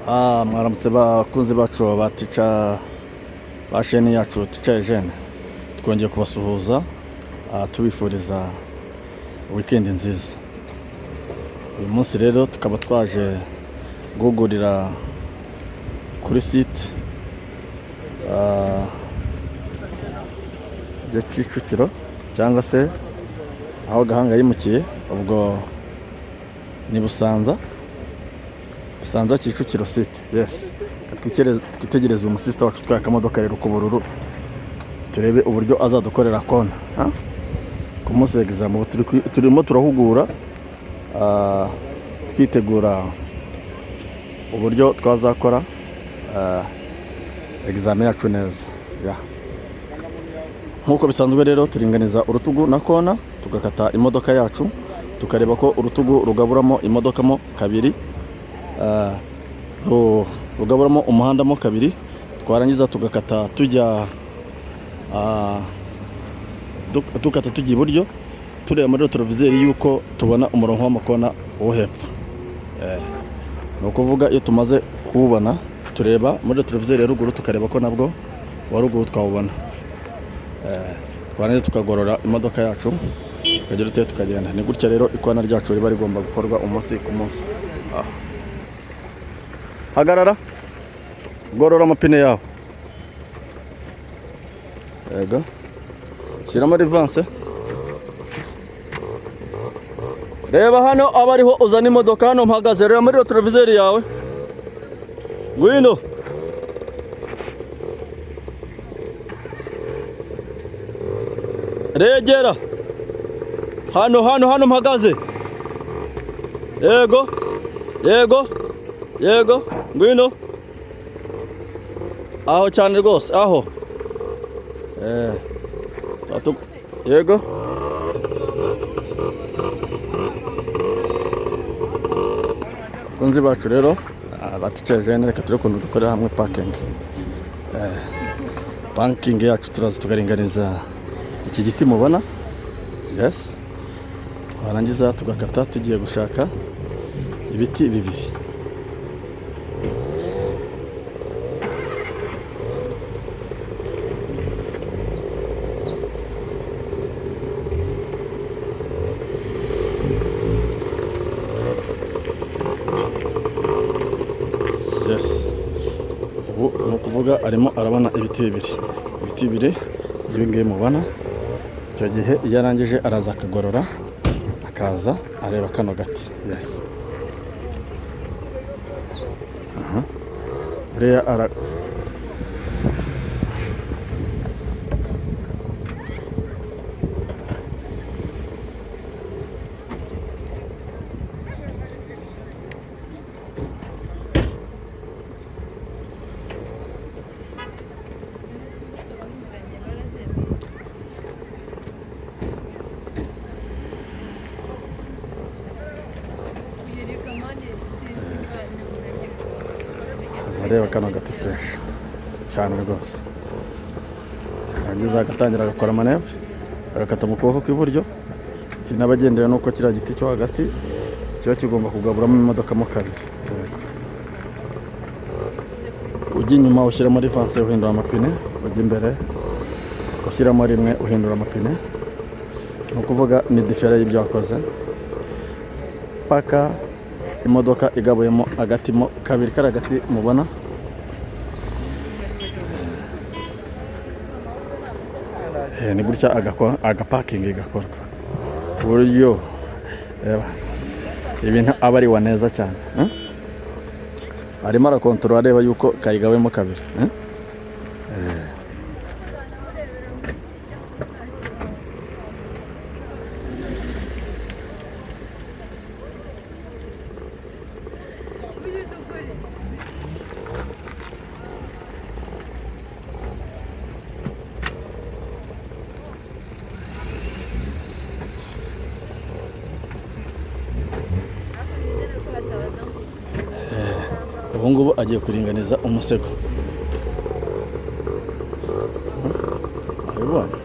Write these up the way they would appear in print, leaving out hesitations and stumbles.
Mwaramutse bakunzi bacu batica basheni yacu Tica Eugene, twongeye kubasuhuza tubifuriza weekend nziza. Uyu munsi rero tukaba twaje gugurira kuri site ya Kicukiro cyangwa se aho Gahanga yimukiye, ubwo ni Busanza Kicukiro site. Yes, twitegereze umusista wacu twaka akamodoka rero k'ubururu, turebe uburyo azadukorera kona ku munsi wa exam. Turimo turahugura twitegura uburyo twazakora exam yacu neza. Nkuko bisanzwe rero turinganiza urutugu na kona, tugakata imodoka yacu, tukareba ko urutugu rugaburamo imodoka mo kabiri, rugaburamo umuhanda mo kabiri, twarangiza tugakata tujya tukata tujya iburyo, tureba muri retroviseur yuko tubona umurongo w'amakona wo hepfo. No kuvuga iyo tumaze kuwubona, tureba muri retroviseur ya ruguru tukareba ko nabwo wa ruguru twawubona. Twarangiza tukagorora imodoka yacu, tukagera tukagenda. Ni gutya rero ikona ryacu riba rigomba gukorwa umunsi ku munsi. Hagarara, gorora amapine yawe. Yego, shyiramo rivanse. Reba hano abariho uzana imodoka hano mpagaze, reba muri retroviseur yawe. Ngwino. Regera. Hano mpagaze. Yego. Ngwino. Aho cyane rwose, aho. Yego. Kunzi bacu rero Tica Eugene, reka turi kuntu dukorera hamwe parking yacu, turaza tugaringaniza iki giti mubona. Yes, twarangiza tugakata tugiye gushaka ibiti bibiri. Yes, ubu ni ukuvuga arimo arabona ibiti bibiri ibingibi mubona. Icyo gihe iyo arangije araza akagorora, akaza areba kano gati. Yes, buriya areba kano gati fresh cyane rwose. Yarangiza agatangira agakora manevre, agakata mu kuboko kw'iburyo. Kinabagendera nuko kiriya giti cyo hagati kiba kigomba kugaburamo imodoka mo kabiri. Ujya inyuma ushyiramo rivanse uhindura amapine, ujya imbere ushyiramo rimwe uhindura amapine. Ni ukuvuga ni difera y'ibyo wakoze paka imodoka igabuyemo agati mo kabiri. Kari agati mubona, ni gutya agapakingi gakorwa. Buryo ibintu aba ari wa neza cyane. Arimo arakontorora areba yuko kayigabuyemo kabiri. Ubu ngubu agiye kuringaniza umusego. Arabibona.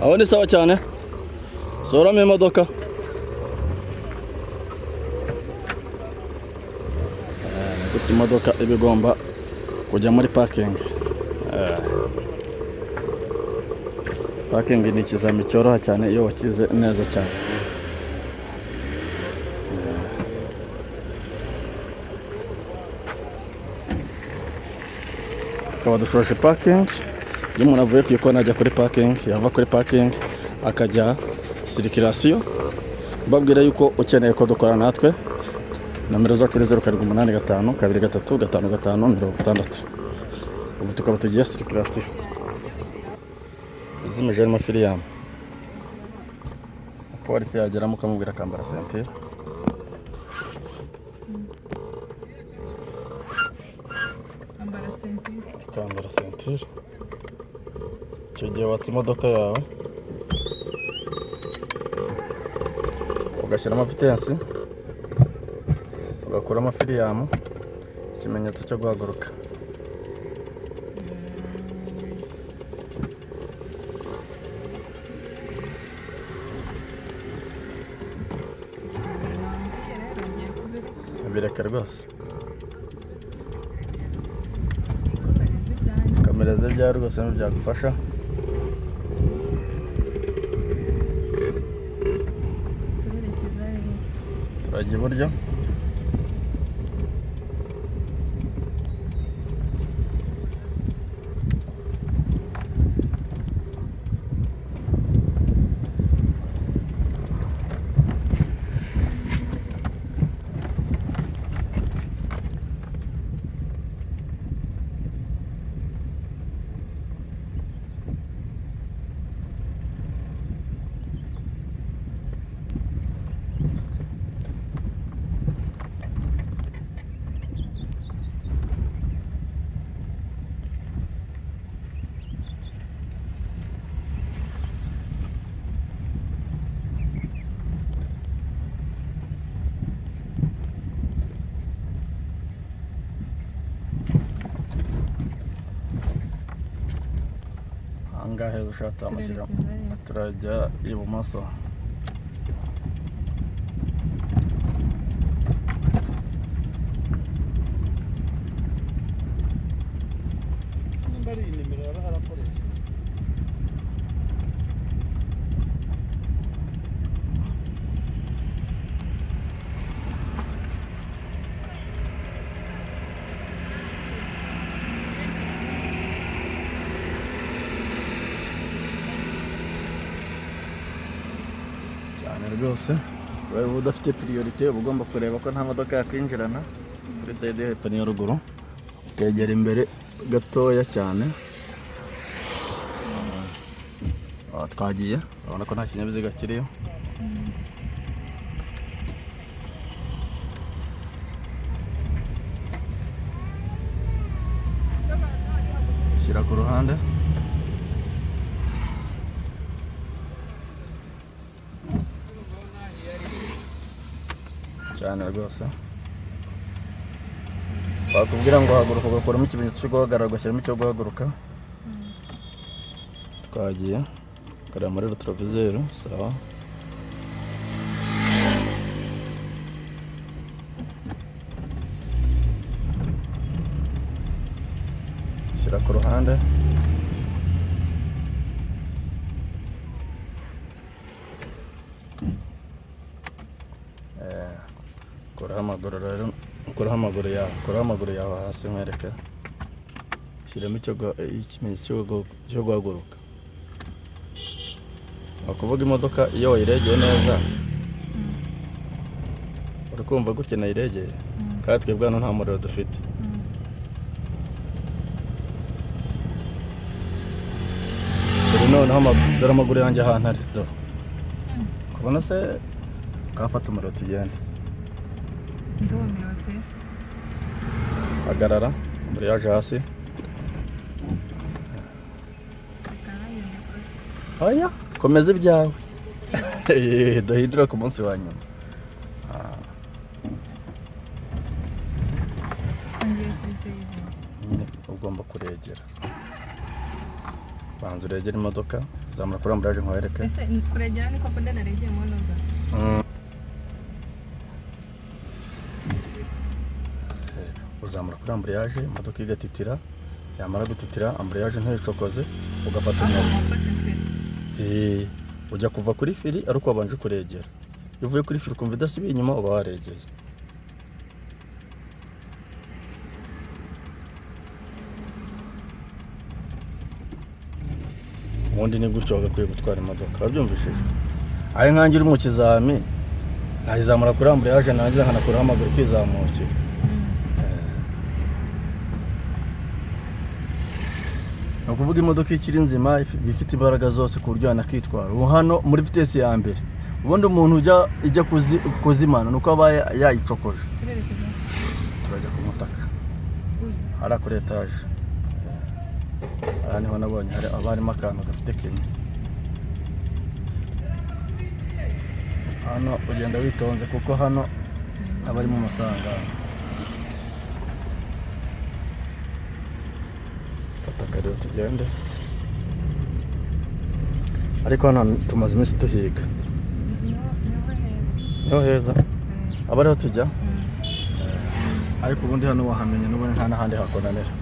aho ni sawa cyane. Soramo imodoka. Gutya imodoka ibigomba kujya muri parking. Parking ni ikizami cyoroha cyane iyo wakize neza cyane. Tukaba dushoje parking. Iyo umuntu avuye kuyikona ajya kuri parking, yava kuri parking akajya circulation. Babwira yuko ukeneye ko dukora natwe. Nomero zacu ni 0785 23 55 56. Ubu tukaba tugiye circulation. Izimeje ari mafiriyamu. Polisi yagera mukamubwira kambara ceinture. Kambara ceinture. Icyo gihe watse imodoka yawe ugashyiramo vitensi ugakuramo firiyamu, ikimenyetso cyo guhaguruka. Bireka rwose kamereze bya rwose byagufasha. Turajya iburyo. Angahe ushatse amashyira turajya ibumoso. Rwose waba udafite priorite uba ugomba kureba ko nta modoka yakwinjirana kuri side yo hepfo n'iyo ruguru, ukegera imbere gatoya cyane. Twagiye urabona ko nta kinyabiziga kiriyo. Shyira ku ruhande. Cyane rwose bakubwira ngo haguruka ugakuramo ikimenyetso cyo guhagarara ugashyiramo icyo guhaguruka. Twagiye ukareba muri retroviseur. Sawa, shyira ku ruhande. Kuraho amaguru yawe hasi nkwereka. Shyiramo ikimenyetso cyo guhaguruka. Ukuvuga imodoka iyo wayiregeye neza uri kumva gutya nayiregeye, kandi twebwe hano nta muriro dufite. Noneho dore amaguru yanjye ahantu ari. Kubona se kafata umuriro tugende. Ndumiwe pe. Hagarara muri yaje hasi. Oya, komeza ibyawe. Dahindura ku munsi wa nyuma. Nyine ugomba kuregera. banza uregera imodoka zamura kuri amburaje nkwereke. Ese kuregera niko ko naregeye mu noza. Uzamura kuri amburaje imodoka igatitira, yamara gutitira amburaje nticokoze ugafata umwobo. Ujya kuva kuri feri ariko wabanje kuregera. Iyo uvuye kuri feri ukumva idasubiye inyuma uba waregeye. Ubundi ni gutyo wagakwiye gutwara imodoka. Wabyumvishije? Aye nkangira uri mu kizami nayizamura kuri amburaje nangira nkanakuraho amaguru kwizamukira. Ni ukuvuga imodoka ikiri nzima ifite imbaraga zose ku buryo yanakitwara. Ubu hano muri vitesi ya mbere ubundi umuntu ijya kuzimana nuko aba yayicokoje. Turajya ku mutaka hariya kuri etaje. Aha niho nabonye harimo akantu gafite kenya. Hano ugenda witonze kuko hano aba ari mu masangano. Rero tugende ariko hano tumaze iminsi tuhiga. Niho heza aba ariho tujya ariko ubundi hano wahamenye n'ubundi nta n'ahandi hakonanira.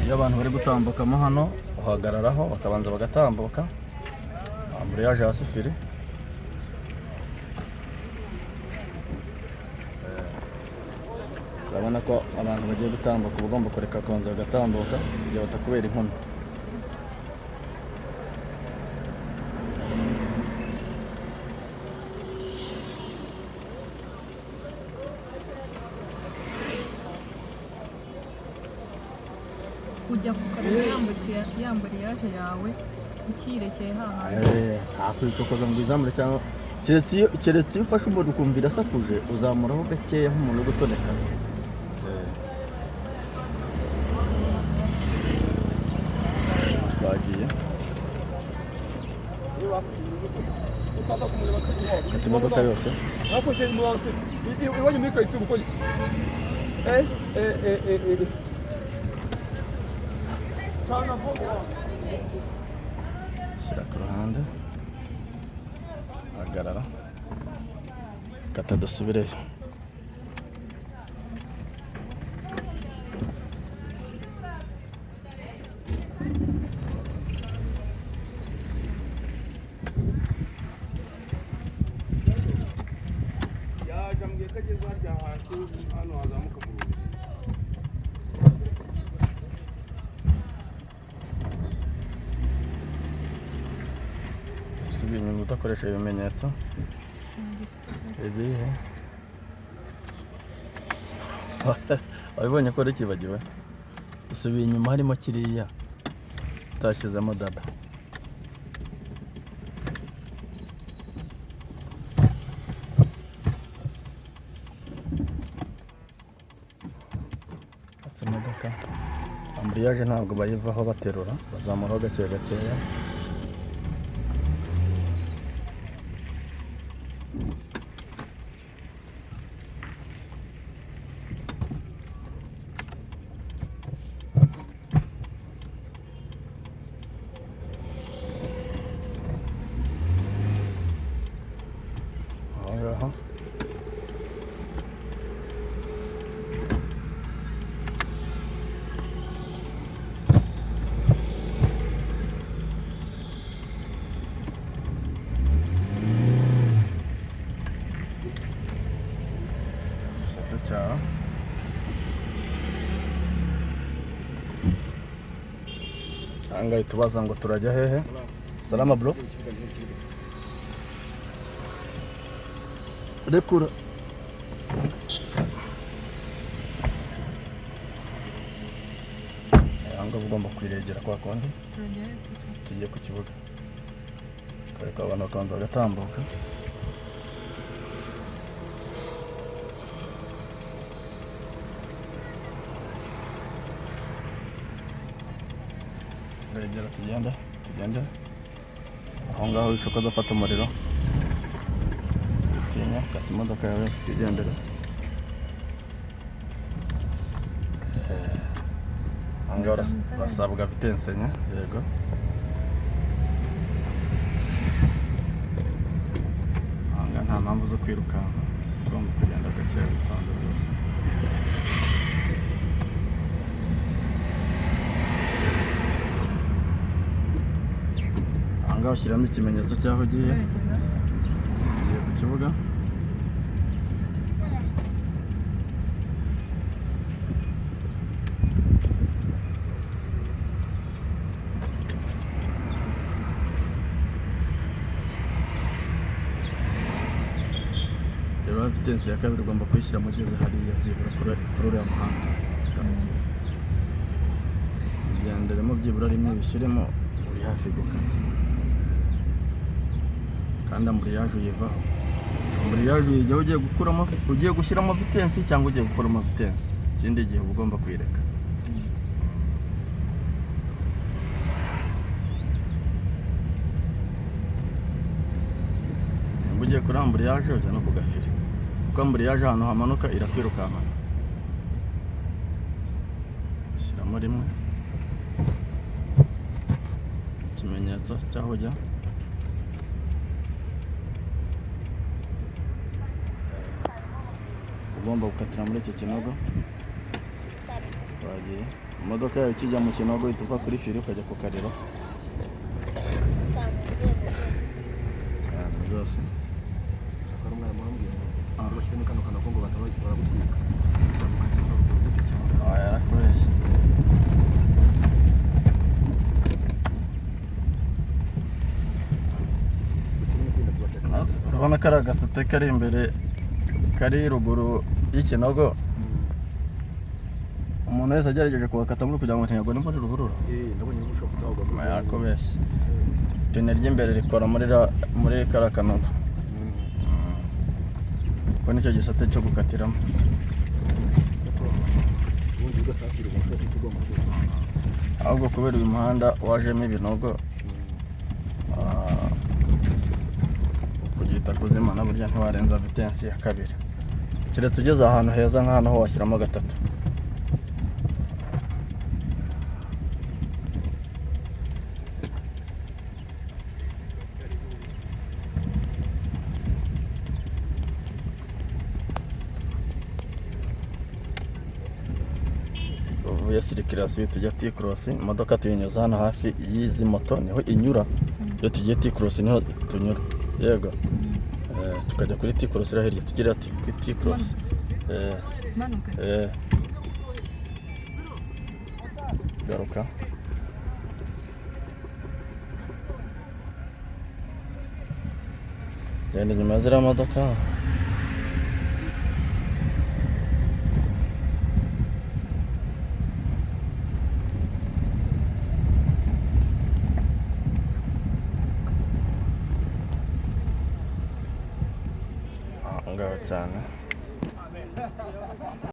Iyo abantu bari gutambukamo hano uhagararaho bakabanza bagatambuka. Amburaje hasi feri. Urabona ko abantu bagiye gutambuka uba ugomba kureka konza bagatambuka kugira batakubera inkomyi. Ujya kukareba yamburiyaje yawe ukirekeye hahandi. Ntakwicokoza ngo izamure cyangwa keretse iyo ufashe umuntu ukumva irasakuje uzamuraho gakeya nk'umuntu uri gutoneka. Twagiye kata imodoka yose. Iwanyu muri karitsiye gukora iki? Shyira ku ruhande hagarara kata dusubireyo. Subiye inyuma udakoresha ibimenyetso. Ibihe wabibonye ko rikibagiwe. Dusubiye inyuma harimo kiriya utashyizemo dada. Atse imodoka amburaje ntabwo bayivaho baterura bazamuraho gake gakeya. Aha cyaha ahangaha tubaza ngo turajya hehe. Salama bro. Rekura ahangaha ugomba kwiregera kwa kundi tugiye ku kibuga kareka abantu bakabanza bagatambuka. Regera tugende aho ngaho wicuka udafata umuriro utinya kata imodoka yawe twigendera aho ngaho urasabwa vitense nya yego aho ngaho nta mpamvu zo kwirukanka ugomba kugenda gake witonda rwose aho ngaho ushyiramo ikimenyetso cy'aho ugiye ku kibuga rero vitensi ya kabiri ugomba kuyishyiramo ugeze hariya byibura kuri uriya muhanda ugenderemo byibura rimwe bishyiremo uri hafi gukata kandi amburiyaje uyivaho amburiyaje uyijyaho ugiye gushyiramo vitensi cyangwa ugiye gukuramo vitensi ikindi gihe uba ugomba kuyireka nimba ugiye kuri amburiyaje ujya no ku gafiri kuko amburiyaje ahantu hamanuka irakwirukankana shyiramo rimwe ikimenyetso cy'aho ujya ugomba gukatira muri icyo kinogo twagiye imodoka yawe ikijya mu kinogo uhita uva kuri feri ukajya ku kariro cyane rwose yarakubeshye urabona ko ari agasate kari imbere kari ruguru y'ikinogo umuntu wese agerageje kuhakata muri kugira ngo ntiyagwe muri ruhurura yakubeshye ipine ry'imbere rikora muri kariya kanogo kuko nicyo gisate cyo gukatiramo ahubwo kubera uyu muhanda wajemo ibinogo kugita kuzimana burya ntiwarenza vitensi ya kabiri keretse ugeze ahantu heza nk'ahantu ho washyiramo gatatu uvuye sirikirasiyo tujya tikorosi imodoka tuyinyuza hano hafi y'izi moto niho inyura iyo tugiye tikorosi niho tunyura yego tukajya kuri tikorosi iriya hirya tugira kuri tikorosi garuka genda inyuma ya ziriya modoka ngaho cyane